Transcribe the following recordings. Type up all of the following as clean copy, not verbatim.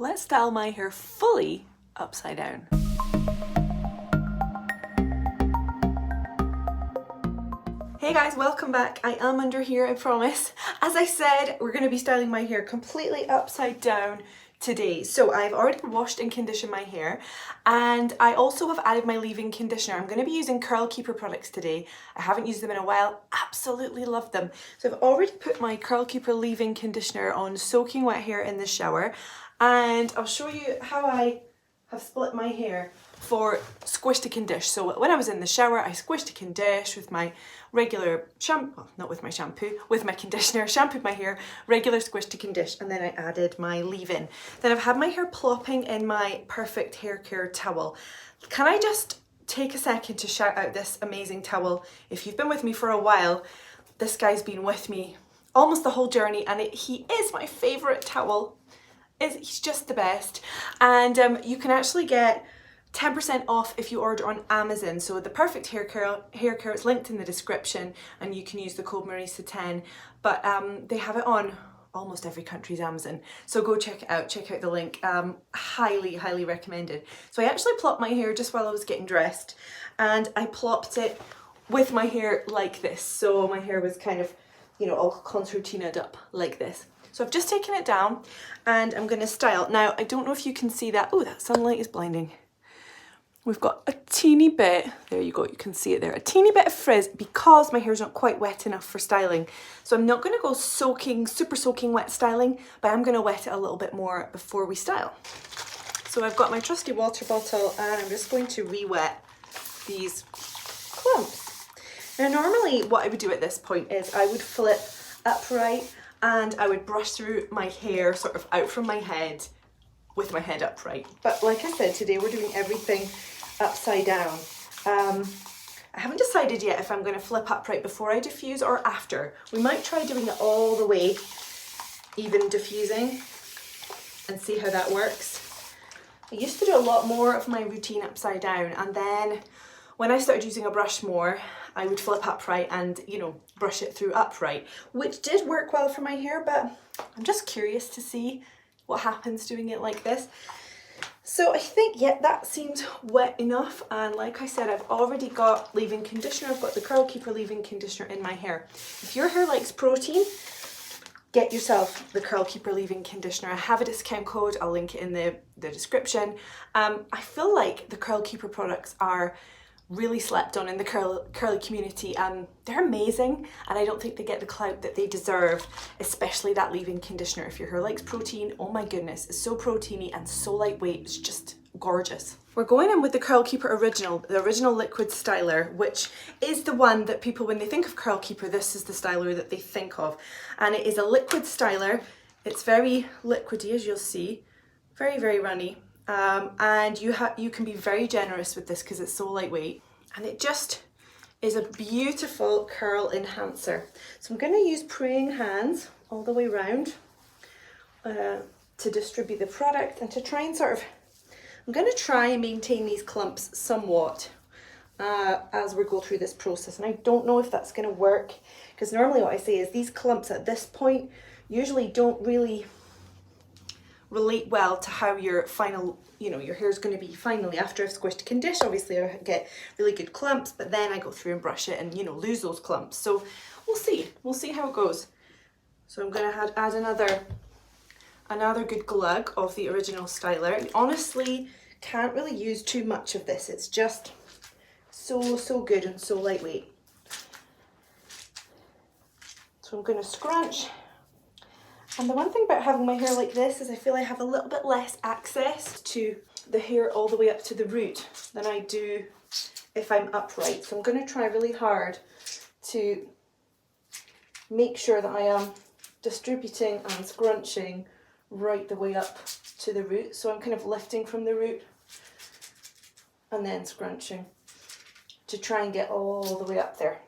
let's style my hair fully upside down. Hey guys, welcome back. I am under here, I promise. As I said, we're going to be styling my hair completely upside down today. So I've already washed and conditioned my hair, and I also have added my leave-in conditioner. I'm going to be using Curlkeeper products today. I haven't used them in a while. Absolutely love them. So I've already put my Curlkeeper leave-in conditioner on soaking wet hair in the shower, and I'll show you how I have split my hair for squish to condish. So when I was in the shower, I squished to condish with my regular shampoo, well, not with my shampoo, with my conditioner, shampooed my hair, regular squish to condish, and then I added my leave-in. Then I've had my hair plopping in my perfect hair care towel. Can I just take a second to shout out this amazing towel? If you've been with me for a while, this guy's been with me almost the whole journey, and he is my favorite towel. He's just the best. And you can actually get 10% off if you order on Amazon. So the perfect hair care is linked in the description, and you can use the code Marisa10. But they have it on almost every country's Amazon. So go check it out. Check out the link. Highly, highly recommended. So I actually plopped my hair just while I was getting dressed, and I plopped it with my hair like this. So my hair was kind of, you know, all concertinaed up like this. So I've just taken it down and I'm going to style. Now, I don't know if you can see that. Oh, that sunlight is blinding. We've got a teeny bit, there you go, you can see it there, a teeny bit of frizz because my hair's not quite wet enough for styling. So I'm not going to go super soaking wet styling, but I'm going to wet it a little bit more before we style. So I've got my trusty water bottle, and I'm just going to re-wet these clumps. Now, normally what I would do at this point is I would flip upright, and I would brush through my hair sort of out from my head with my head upright. But like I said, today we're doing everything upside down. I haven't decided yet if I'm going to flip upright before I diffuse or after. We might try doing it all the way, even diffusing, and see how that works. I used to do a lot more of my routine upside down, and then when I started using a brush more, I would flip upright and, you know, brush it through upright, which did work well for my hair, but I'm just curious to see what happens doing it like this. So I think, yeah, that seems wet enough. And like I said, I've already got leave-in conditioner. I've got the Curlkeeper leave-in conditioner in my hair. If your hair likes protein, get yourself the Curlkeeper leave-in conditioner. I have a discount code. I'll link it in the description. I feel like the Curlkeeper products are really slept on in the curly community. They're amazing, and I don't think they get the clout that they deserve, especially that leave-in conditioner. If your hair likes protein, oh my goodness, it's so proteiny and so lightweight. It's just gorgeous. We're going in with the Curlkeeper Original, the original liquid styler, which is the one that people, when they think of Curlkeeper, this is the styler that they think of. And it is a liquid styler. It's very liquidy, as you'll see, very runny. And you can be very generous with this because it's so lightweight, and it just is a beautiful curl enhancer. So I'm going to use praying hands all the way around to distribute the product, and to try and I'm going to try and maintain these clumps somewhat as we go through this process. And I don't know if that's going to work, because normally what I say is these clumps at this point usually don't really relate well to how your final, you know, your hair is going to be finally after I've squished condish. Obviously I get really good clumps, but then I go through and brush it and, you know, lose those clumps. So we'll see how it goes. So I'm going to add another good glug of the original styler. I honestly can't really use too much of this. It's just so good and so lightweight. So I'm going to scrunch. And the one thing about having my hair like this is I feel I have a little bit less access to the hair all the way up to the root than I do if I'm upright. So I'm going to try really hard to make sure that I am distributing and scrunching right the way up to the root. So I'm kind of lifting from the root and then scrunching to try and get all the way up there.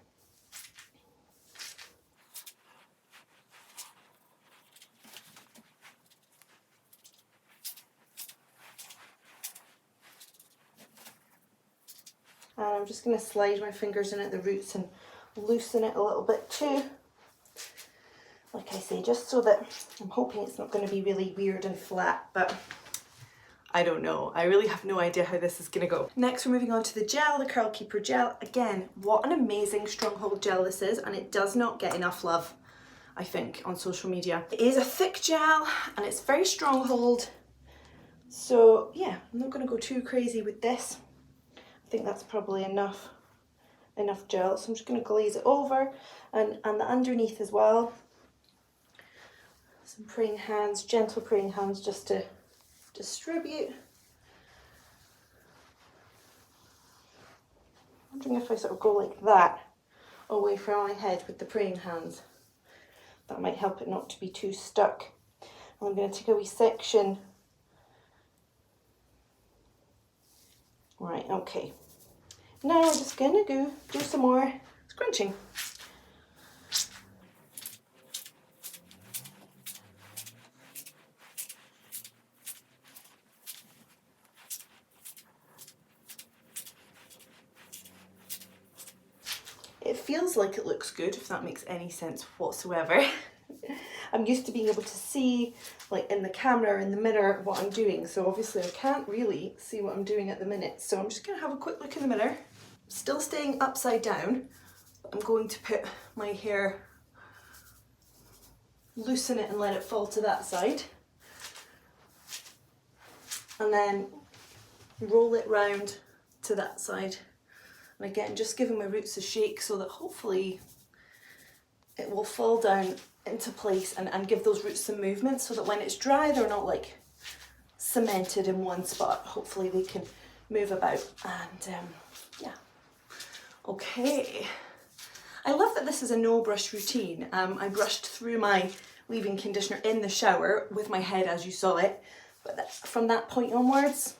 And I'm just going to slide my fingers in at the roots and loosen it a little bit too. Like I say, just so that I'm hoping it's not going to be really weird and flat, but I don't know. I really have no idea how this is gonna go. Next, we're moving on to the gel, the Curlkeeper gel. Again, what an amazing stronghold gel this is, and it does not get enough love, I think, on social media. It is a thick gel and it's very stronghold. So yeah, I'm not gonna go too crazy with this. I think that's probably enough gel. So I'm just gonna glaze it over and the underneath as well. Some praying hands, gentle praying hands, just to distribute. I'm wondering if I sort of go like that away from my head with the praying hands. That might help it not to be too stuck. And I'm going to take a wee section. Right, okay. Now I'm just going to do some more scrunching. It feels like it looks good, if that makes any sense whatsoever. I'm used to being able to see, like in the camera, in the mirror, what I'm doing. So obviously I can't really see what I'm doing at the minute. So I'm just going to have a quick look in the mirror. Still staying upside down, but I'm going to put my hair, loosen it and let it fall to that side. And then roll it round to that side. And again, just giving my roots a shake so that hopefully it will fall down into place and give those roots some movement so that when it's dry, they're not like cemented in one spot. Hopefully they can move about and yeah. Okay. I love that this is a no brush routine. I brushed through my leave-in conditioner in the shower with my head as you saw it, but from that point onwards,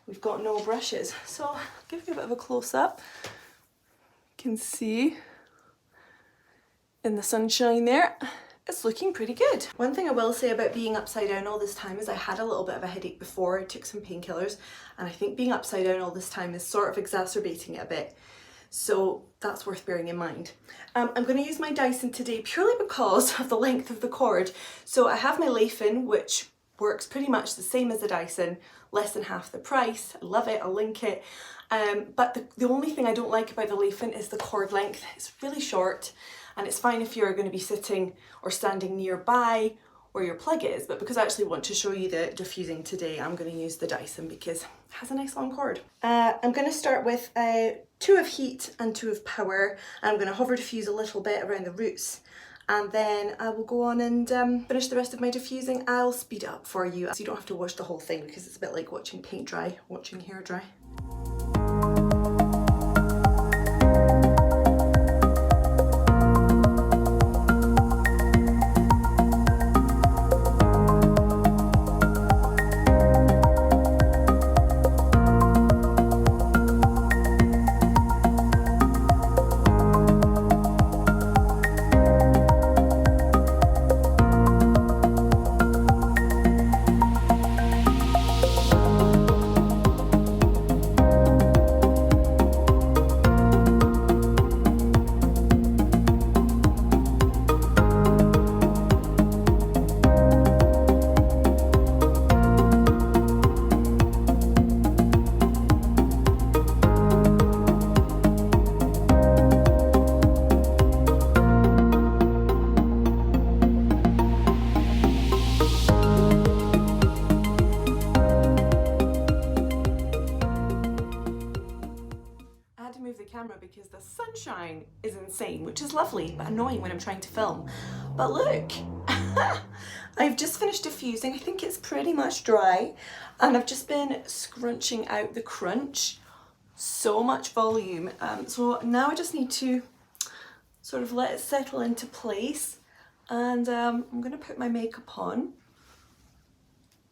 we've got no brushes. So I'll give you a bit of a close-up. You can see in the sunshine there, it's looking pretty good. One thing I will say about being upside down all this time is I had a little bit of a headache before. I took some painkillers and I think being upside down all this time is sort of exacerbating it a bit. So that's worth bearing in mind. I'm going to use my Dyson today purely because of the length of the cord. So I have my leave-in, which works pretty much the same as the Dyson, less than half the price. I love it, I'll link it. But the only thing I don't like about the leave-in is the cord length. It's really short and it's fine if you're going to be sitting or standing nearby where your plug is, but because I actually want to show you the diffusing today, I'm going to use the Dyson because it has a nice long cord. I'm going to start with 2 of heat and 2 of power. I'm going to hover diffuse a little bit around the roots and then I will go on and finish the rest of my diffusing. I'll speed it up for you so you don't have to watch the whole thing because it's a bit like watching paint dry, watching hair dry. Because the sunshine is insane, which is lovely but annoying when I'm trying to film. But look, I've just finished diffusing. I think it's pretty much dry and I've just been scrunching out the crunch. So much volume. So now I just need to sort of let it settle into place and I'm going to put my makeup on.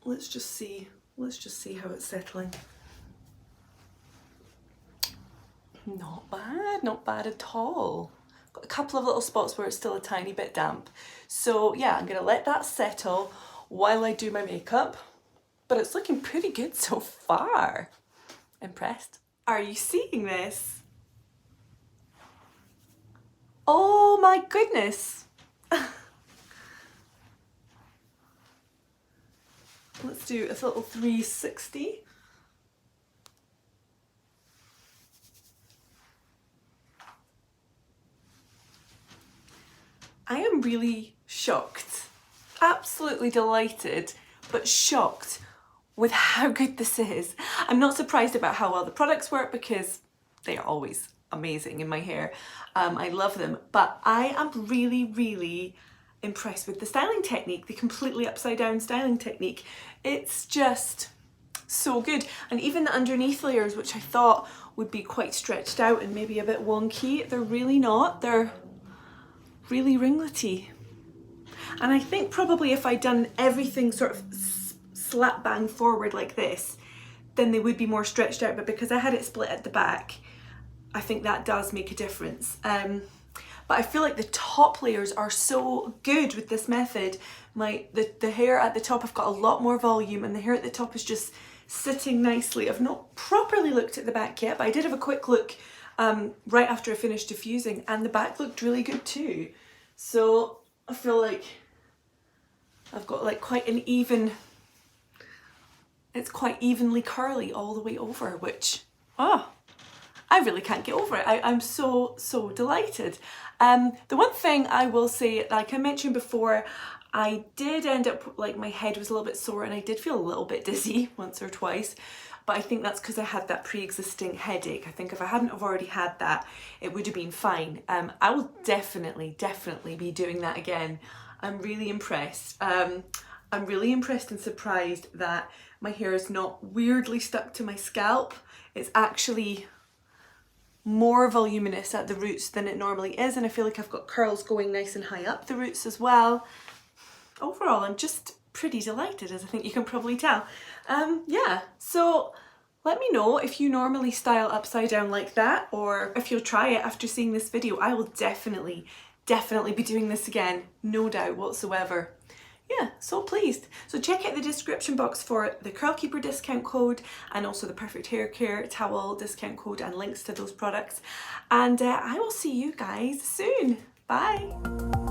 Let's just see how it's settling. Not bad at all. Got a couple of little spots where it's still a tiny bit damp. So yeah, I'm gonna let that settle while I do my makeup, but it's looking pretty good so far. Impressed? Are you seeing this? Oh my goodness. Let's do a little 360. I am really shocked, absolutely delighted, but shocked with how good this is. I'm not surprised about how well the products work because they are always amazing in my hair. I love them, but I am really, really impressed with the styling technique, the completely upside down styling technique. It's just so good. And even the underneath layers, which I thought would be quite stretched out and maybe a bit wonky, they're really not. They're really ringlety. And I think probably if I'd done everything sort of slap bang forward like this, then they would be more stretched out, but because I had it split at the back, I think that does make a difference. But I feel like the top layers are so good with this method. The hair at the top, I've got a lot more volume, and the hair at the top is just sitting nicely. I've not properly looked at the back yet, but I did have a quick look right after I finished diffusing, and the back looked really good too. So I feel like I've got like quite an even, it's quite evenly curly all the way over, which, oh, I really can't get over it. I'm so delighted. The one thing I will say, like I mentioned before, I did end up, like my head was a little bit sore and I did feel a little bit dizzy once or twice, but I think that's because I had that pre-existing headache. I think if I hadn't have already had that, it would have been fine. I will definitely be doing that again. I'm really impressed. I'm really impressed and surprised that my hair is not weirdly stuck to my scalp. It's actually more voluminous at the roots than it normally is, and I feel like I've got curls going nice and high up the roots as well. Overall, I'm just pretty delighted, as I think you can probably tell. Yeah, so let me know if you normally style upside down like that, or if you'll try it after seeing this video. I will definitely be doing this again, no doubt whatsoever. Yeah, so pleased. So check out the description box for the Curlkeeper discount code and also the Perfect Hair Care towel discount code and links to those products. And I will see you guys soon. Bye.